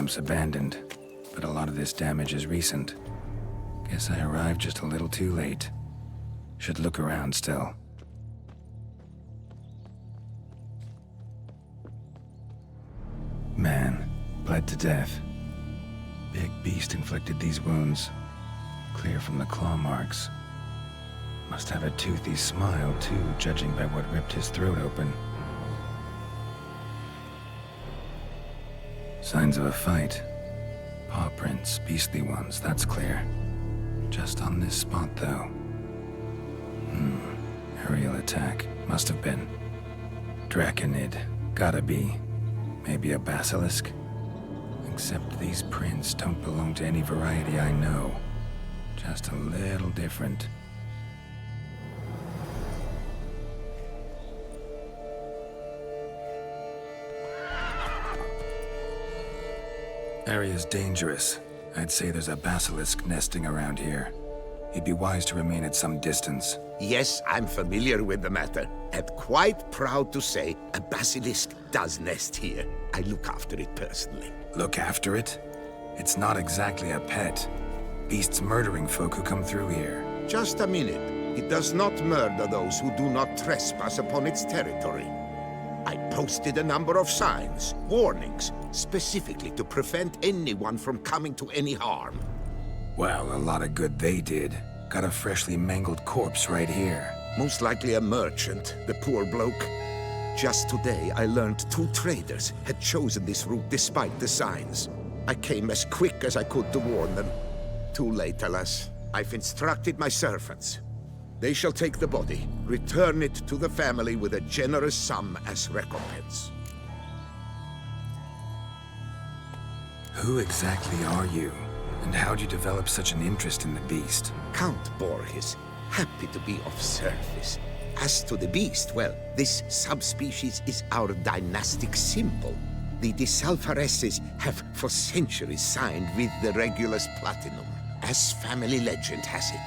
camp's abandoned, but a lot of this damage is recent. Guess I arrived just a little too late. Should look around still. Man, bled to death. Big beast inflicted these wounds. Clear from the claw marks. Must have a toothy smile, too, judging by what ripped his throat open. Signs of a fight. Paw prints, beastly ones, that's clear. Just on this spot, though. Aerial attack. Must have been. Draconid. Gotta be. Maybe a basilisk? Except these prints don't belong to any variety I know. Just a little different. Area's dangerous. I'd say there's a basilisk nesting around here. It'd be wise to remain at some distance. Yes, I'm familiar with the matter, and quite proud to say a basilisk does nest here. I look after it personally. Look after it? It's not exactly a pet. Beasts murdering folk who come through here. Just a minute. It does not murder those who do not trespass upon its territory. I posted a number of signs, warnings, specifically to prevent anyone from coming to any harm. Well, a lot of good they did. Got a freshly mangled corpse right here. Most likely a merchant, the poor bloke. Just today, I learned 2 traders had chosen this route despite the signs. I came as quick as I could to warn them. Too late, alas. I've instructed my servants. They shall take the body, return it to the family with a generous sum as recompense. Who exactly are you? And how'd you develop such an interest in the beast? Count Borges, happy to be of service. As to the beast, well, this subspecies is our dynastic symbol. The Disalfareses have for centuries signed with the Regulus Platinum. As family legend has it,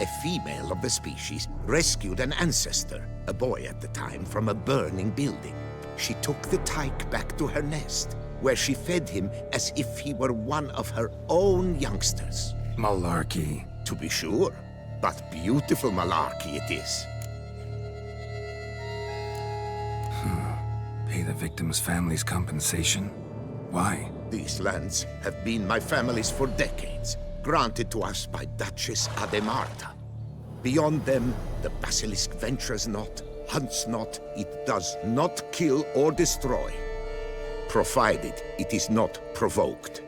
a female of the species rescued an ancestor, a boy at the time, from a burning building. She took the tyke back to her nest, where she fed him as if he were one of her own youngsters. Malarkey. To be sure, but beautiful malarkey it is. Pay the victim's family's compensation? Why? These lands have been my family's for decades, granted to us by Duchess Ademarta. Beyond them, the basilisk ventures not, hunts not, it does not kill or destroy. Provided it is not provoked.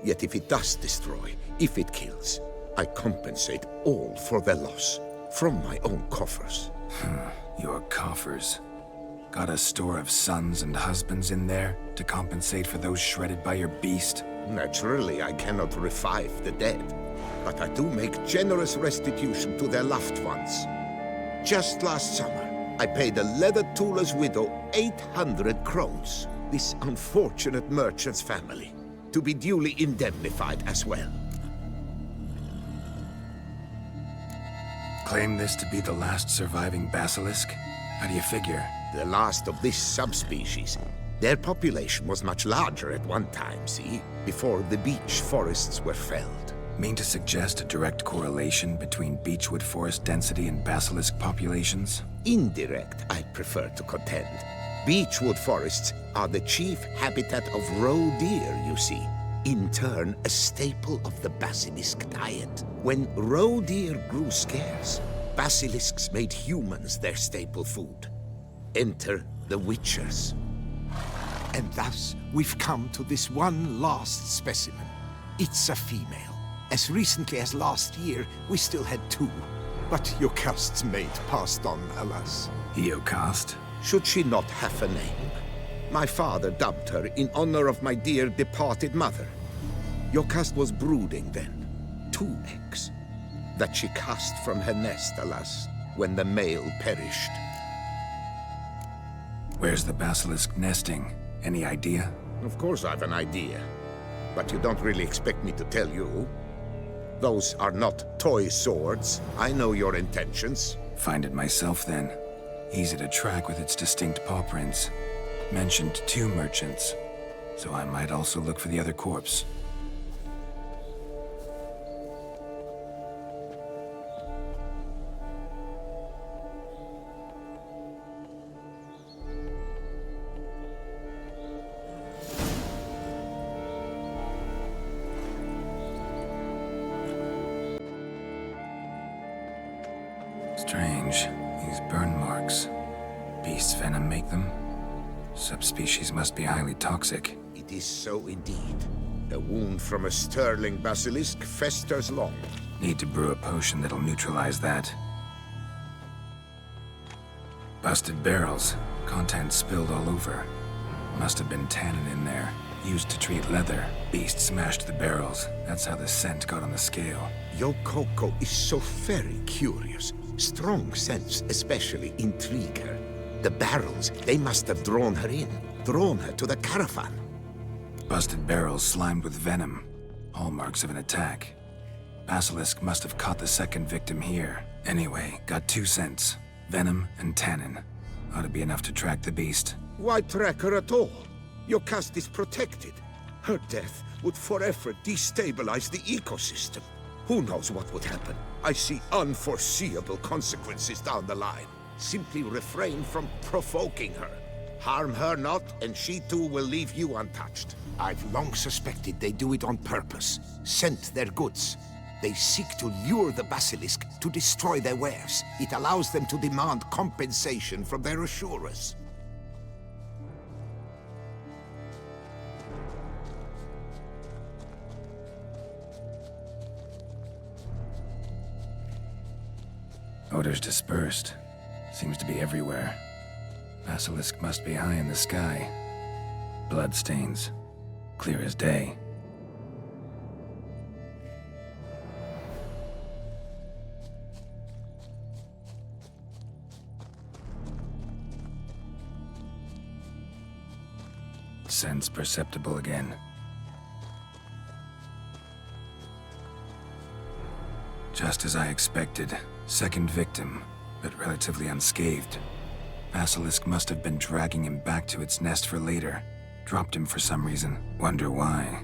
Yet if it does destroy, if it kills, I compensate all for the loss, from my own coffers. Your coffers. Got a store of sons and husbands in there to compensate for those shredded by your beast? Naturally, I cannot revive the dead, but I do make generous restitution to their loved ones. Just last summer, I paid a leather tooler's widow 800 crowns, this unfortunate merchant's family, to be duly indemnified as well. Claim this to be the last surviving basilisk? How do you figure? The last of this subspecies. Their population was much larger at one time, see? Before the beech forests were felled. Mean to suggest a direct correlation between beechwood forest density and basilisk populations? Indirect, I prefer to contend. Beechwood forests are the chief habitat of roe deer, you see. In turn, a staple of the basilisk diet. When roe deer grew scarce, basilisks made humans their staple food. Enter the witchers. And thus, we've come to this one last specimen. It's a female. As recently as last year, we still had 2. But Jocast's mate passed on, alas. Jocast? Should she not have a name? My father dubbed her in honor of my dear departed mother. Jocast was brooding then. 2 eggs. That she cast from her nest, alas, when the male perished. Where's the basilisk nesting? Any idea? Of course I've an idea. But you don't really expect me to tell you. Those are not toy swords. I know your intentions. Find it myself then. Easy to track with its distinct paw prints. Mentioned 2 merchants. so I might also look for the other corpse. Strange, these burn marks. Beast's venom make them? Subspecies must be highly toxic. It is so indeed. A wound from a sterling basilisk festers long. Need to brew a potion that'll neutralize that. Busted barrels. Contents spilled all over. Must have been tannin in there. Used to treat leather. Beast smashed the barrels. That's how the scent got on the scale. Yokoko is so very curious. Strong scents especially intrigue her. The barrels, they must have drawn her in. Drawn her to the caravan. Busted barrels slimed with venom. Hallmarks of an attack. Basilisk must have caught the second victim here. Anyway, got 2 scents. Venom and tannin. Ought to be enough to track the beast. Why track her at all? Your caste is protected. Her death would forever destabilize the ecosystem. Who knows what would happen? I see unforeseeable consequences down the line. Simply refrain from provoking her. Harm her not, and she too will leave you untouched. I've long suspected they do it on purpose. Scent their goods. They seek to lure the basilisk to destroy their wares. It allows them to demand compensation from their assurers. Odors dispersed. Seems to be everywhere. Basilisk must be high in the sky. Bloodstains. Clear as day. Sense perceptible again. Just as I expected. Second victim, but relatively unscathed. Basilisk must have been dragging him back to its nest for later. Dropped him for some reason. Wonder why.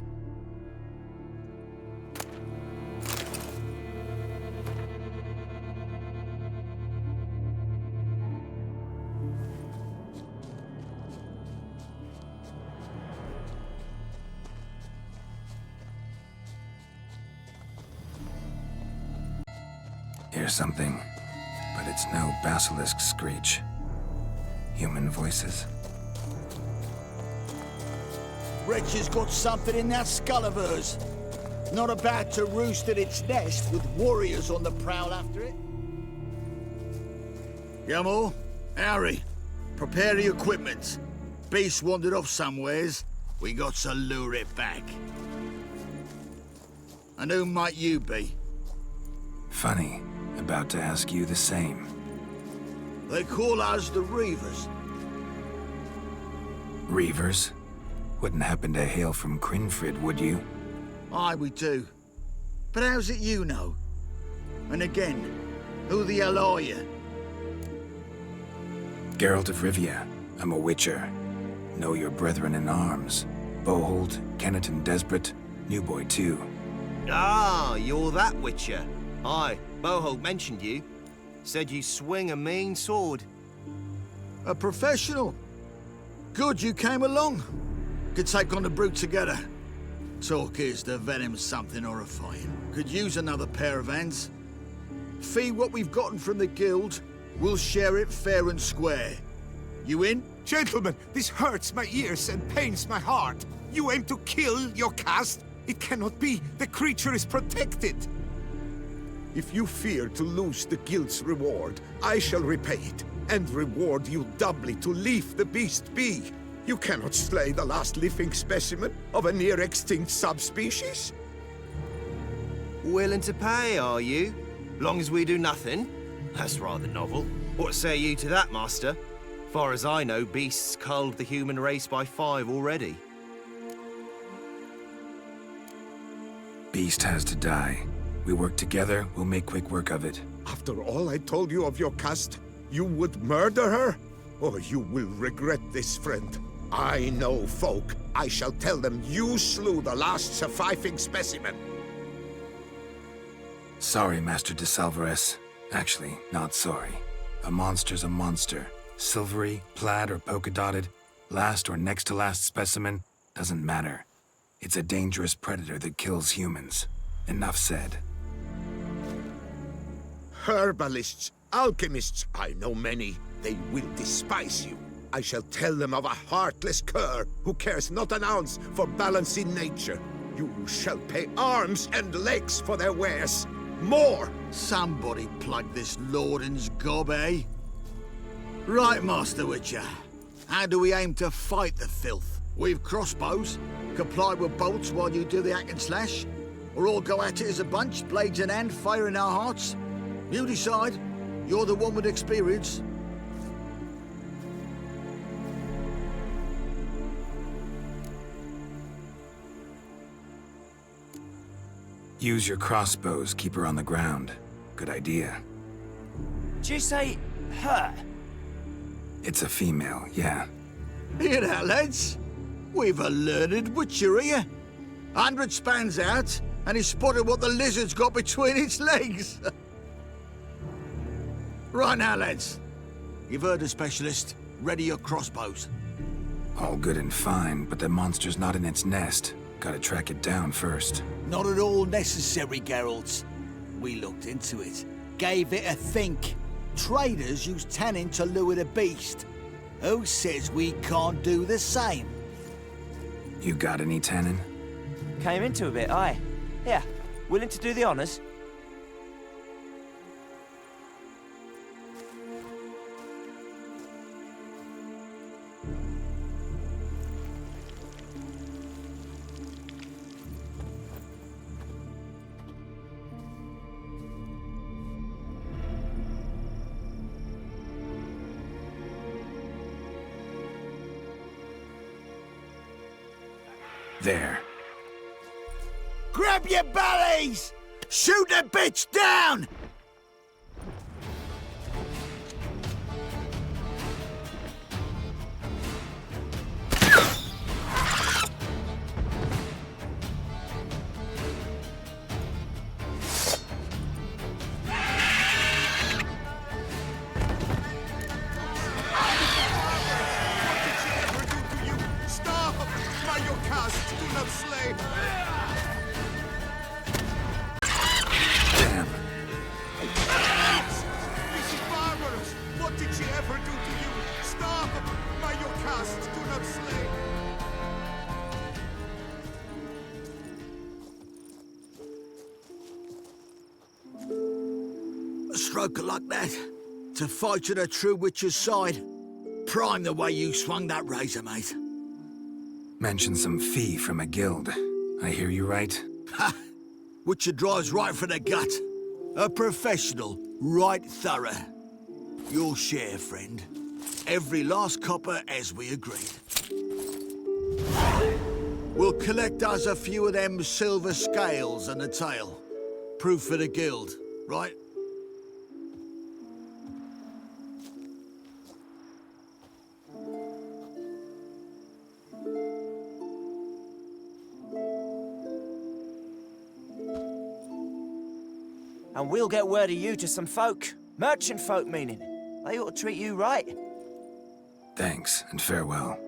Hear something, but it's no basilisk screech. Human voices. Wretch has got something in that skull of hers. Not about to roost at its nest with warriors on the prowl after it. Yamo, Harry, prepare the equipment. Beast wandered off somewheres. We got to lure it back. And who might you be? Funny. About to ask you the same. They call us the Reavers. Reavers? Wouldn't happen to hail from Crinfrid, would you? Aye, we do. But how's it you know? And again, who the hell are you? Geralt of Rivia. I'm a witcher. Know your brethren in arms. Bohold, Kenneton Desperate, New Boy too. Ah, you're that witcher. Aye, Bohold mentioned you. Said you swing a mean sword. A professional. Good you came along. Could take on the brute together. Talk is the venom's something horrifying. Could use another pair of hands. Fee what we've gotten from the guild. We'll share it fair and square. You in? Gentlemen, this hurts my ears and pains my heart. You aim to kill your caste? It cannot be. The creature is protected. If you fear to lose the guild's reward, I shall repay it, and reward you doubly to leave the beast be. You cannot slay the last living specimen of a near-extinct subspecies. Willing to pay, are you? Long as we do nothing? That's rather novel. What say you to that, master? Far as I know, beasts culled the human race by 5 already. Beast has to die. We work together, we'll make quick work of it. After all I told you of your caste, you would murder her? Oh, you will regret this, friend. I know folk. I shall tell them you slew the last surviving specimen. Sorry, Master de Salvarez. Actually, not sorry. A monster's a monster. Silvery, plaid, or polka-dotted, last or next to last specimen, doesn't matter. It's a dangerous predator that kills humans. Enough said. Herbalists, alchemists, I know many. They will despise you. I shall tell them of a heartless cur who cares not an ounce for balance in nature. You shall pay arms and legs for their wares. More! Somebody plug this Lorden's gob, eh? Right, Master Witcher. How do we aim to fight the filth? We've crossbows. Comply with bolts while you do the hack and slash? Or all go at it as a bunch, blades in hand, fire in our hearts? You decide. You're the one with experience. Use your crossbows, keep her on the ground. Good idea. Did you say her? It's a female, yeah. Hear that, lads? We've a learned witcher here. 100 spans out, and he's spotted what the lizard's got between its legs. Right now, lads. You've heard the specialist. Ready your crossbows. All good and fine, but the monster's not in its nest. Gotta track it down first. Not at all necessary, Geralt. We looked into it. Gave it a think. Traders use tannin to lure the beast. Who says we can't do the same? You got any tannin? Came into a bit, aye. Yeah, willing to do the honours? There. Grab your bellies! Shoot the bitch down! Damn. This is barbarous! What did she ever do to you? Stop! By your cast, do not slay! A stroke of luck, that. To fight at a true witcher's side. Prime the way you swung that razor, mate. Mentioned some fee from a guild. I hear you right? Ha! Witcher drives right for the gut. A professional, right thorough. Your share, friend. Every last copper as we agreed. We'll collect us a few of them silver scales and a tail. Proof for the guild, right? And we'll get word of you to some folk. Merchant folk, meaning. They ought to treat you right. Thanks, and farewell.